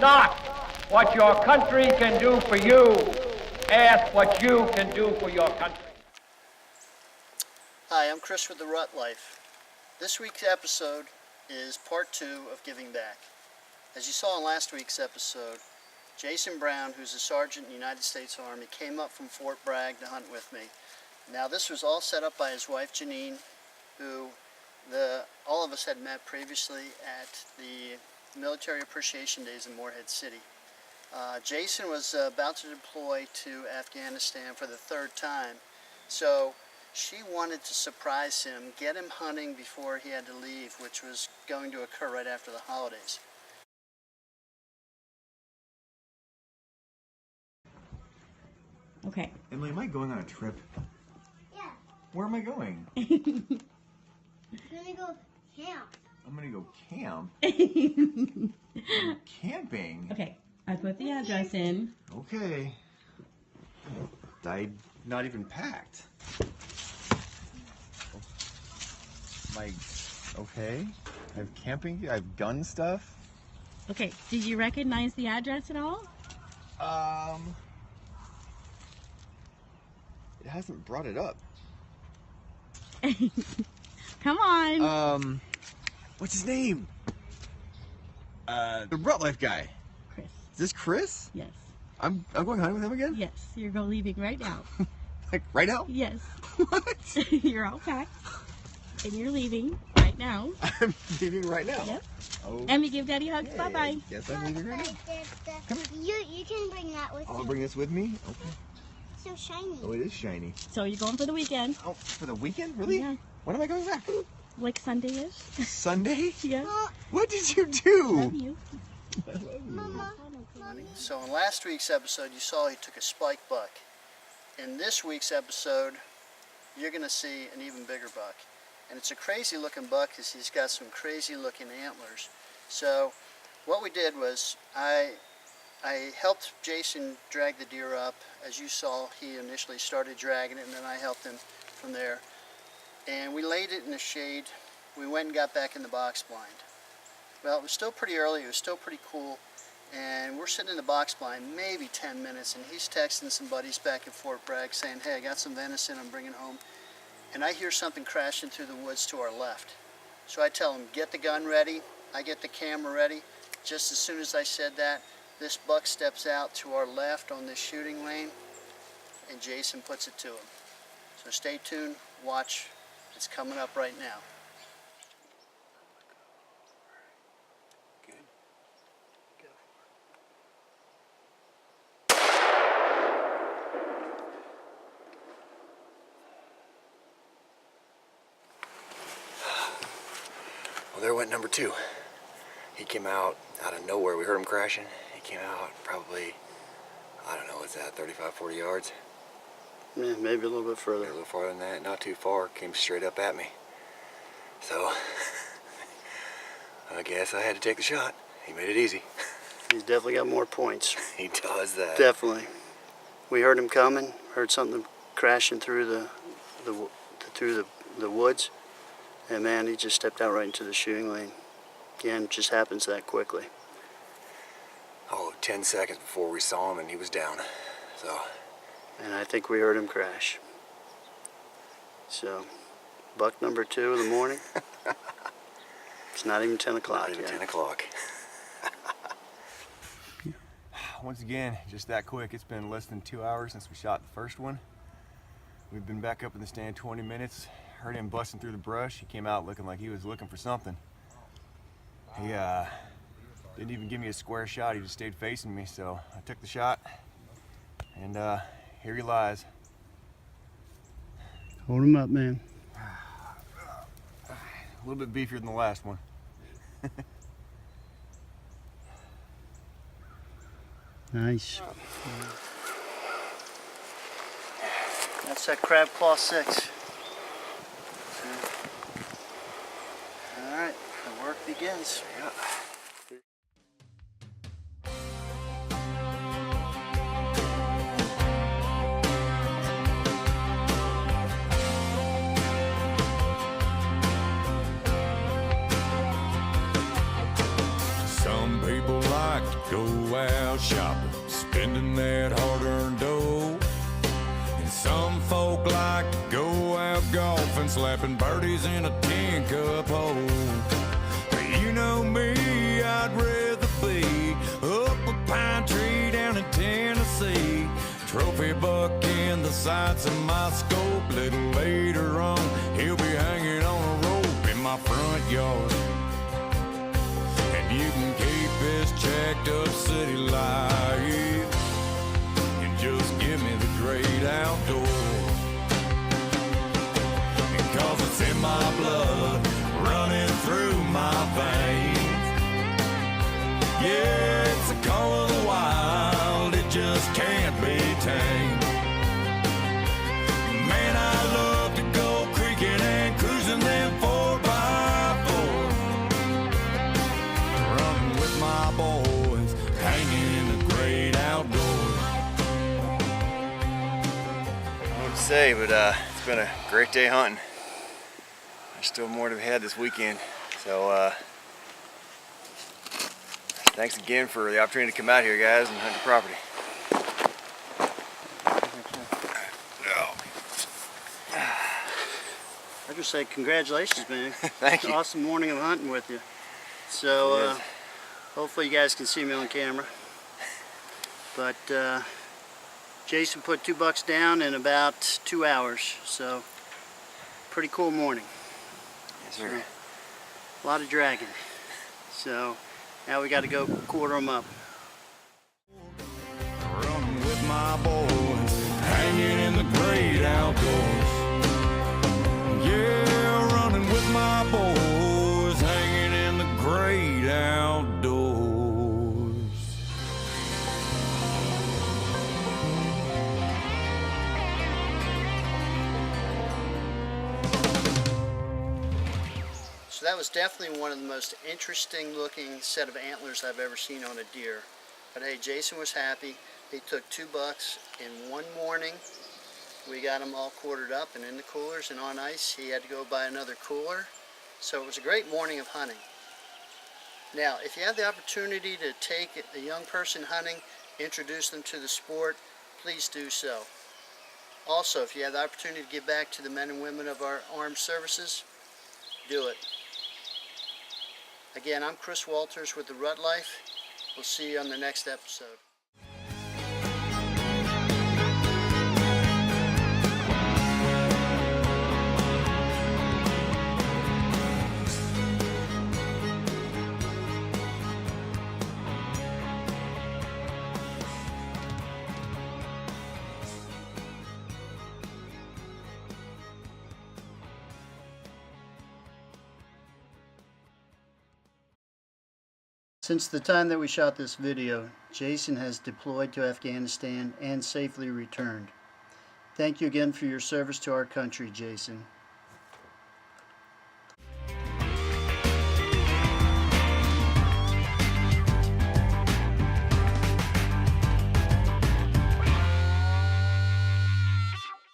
not what your country can do for you. Ask what you can do for your country. Hi, I'm Chris with The Rut Life. This week's episode is part 2 of Giving Back. As you saw in last week's episode, Jason Brown, who's a sergeant in the United States Army, came up from Fort Bragg to hunt with me. Now, this was all set up by his wife, Janine, who all of us had met previously at the Military Appreciation Days in Morehead City. Jason was about to deploy to Afghanistan for the 3rd time, so she wanted to surprise him, get him hunting before he had to leave, which was going to occur right after the holidays. Okay. Emily, am I going on a trip? Yeah. Where am I going? I'm gonna go camp. I'm gonna go camp. Camping? Okay, I put the address in. Okay. Not even packed. Okay. I have camping, I have gun stuff. Okay, did you recognize the address at all? It hasn't brought it up. Come on. What's his name? The Rut Life guy. Chris. Is this Chris? Yes. I'm going hunting with him again? Yes, you're leaving right now. Like, right now? Yes. What? You're all packed. And you're leaving right now. I'm leaving right now? Yep. Oh. Emmy, give Daddy hugs. Okay. Bye-bye. Yes, I'm leaving right now. Come here. You can bring that with I'll you. bring this with me? Okay. So shiny. Oh, it is shiny. So you're going for the weekend. Oh, for the weekend? Really? Yeah. When am I going back? Like Sunday-ish. Sunday? Yeah. What did you do? Love you. Mama. So in last week's episode, you saw he took a spike buck. In this week's episode, you're going to see an even bigger buck. And it's a crazy looking buck because he's got some crazy looking antlers. So what we did was I helped Jason drag the deer up. As you saw, he initially started dragging it, and then I helped him from there. And we laid it in the shade. We went and got back in the box blind. Well, it was still pretty early. It was still pretty cool. And we're sitting in the box blind maybe 10 minutes, and he's texting some buddies back in Fort Bragg saying, hey, I got some venison I'm bringing home. And I hear something crashing through the woods to our left. So I tell him, get the gun ready. I get the camera ready. Just as soon as I said that, this buck steps out to our left on this shooting lane, and Jason puts it to him. So stay tuned, watch. It's coming up right now. Well, there went number 2. He came out of nowhere. We heard him crashing. He came out probably, I don't know, what's that, 35, 40 yards? Yeah, maybe a little bit further. A little farther than that, not too far. Came straight up at me. So, I guess I had to take the shot. He made it easy. He's definitely got more points. He does that. Definitely. We heard him coming, heard something crashing through the woods, and man, he just stepped out right into the shooting lane. Again, it just happens that quickly. Oh, 10 seconds before we saw him and he was down. So. And I think we heard him crash. So, buck number 2 of the morning. It's not even 10 o'clock Not even yet. 10 o'clock. Once again, just that quick. It's been less than 2 hours since we shot the first one. We've been back up in the stand 20 minutes. Heard him busting through the brush. He came out looking like he was looking for something. He didn't even give me a square shot. He just stayed facing me, so I took the shot, and here he lies. Hold him up, man. A little bit beefier than the last one. Nice. That's that crab claw 6. All right, the work begins. Yeah. Some people like to Go out shopping, spending that hard-earned dough. And some folk like to go out golfing, slapping birdies in a tin-cup hole. But you know me, I'd rather be up a pine tree down in Tennessee. Trophy buck in the sights of my scope. Little later on, he'll be hanging on a rope in my front yard. And you can keep this jacked up city life and just give me the great outdoors. Because it's in my blood, running through my veins. Yeah, it's the call of the wild, it just can't be tamed. Man, I love to go creaking and cruising them 4x4. Running with my boys, hanging in the great outdoors. I don't know what to say, but it's been a great day hunting. There's still more to be had this weekend, so thanks again for the opportunity to come out here, guys, and hunt the property. I just say congratulations, man. Thank you. Awesome morning of hunting with you. So hopefully you guys can see me on camera. But Jason put 2 bucks down in about 2 hours. So pretty cool morning. Yes, sir. A lot of dragging. So now we got to go quarter them up. Running with my boys, hanging in the great outdoors. Yeah, running with my boys, hanging in the great outdoors. So that was definitely one of the most interesting looking set of antlers I've ever seen on a deer. But hey, Jason was happy. He took 2 bucks in one morning. We got them all quartered up and in the coolers and on ice. He had to go buy another cooler. So it was a great morning of hunting. Now, if you have the opportunity to take a young person hunting, introduce them to the sport, please do so. Also, if you have the opportunity to give back to the men and women of our armed services, do it. Again, I'm Chris Walters with The Rut Life. We'll see you on the next episode. Since the time that we shot this video, Jason has deployed to Afghanistan and safely returned. Thank you again for your service to our country, Jason.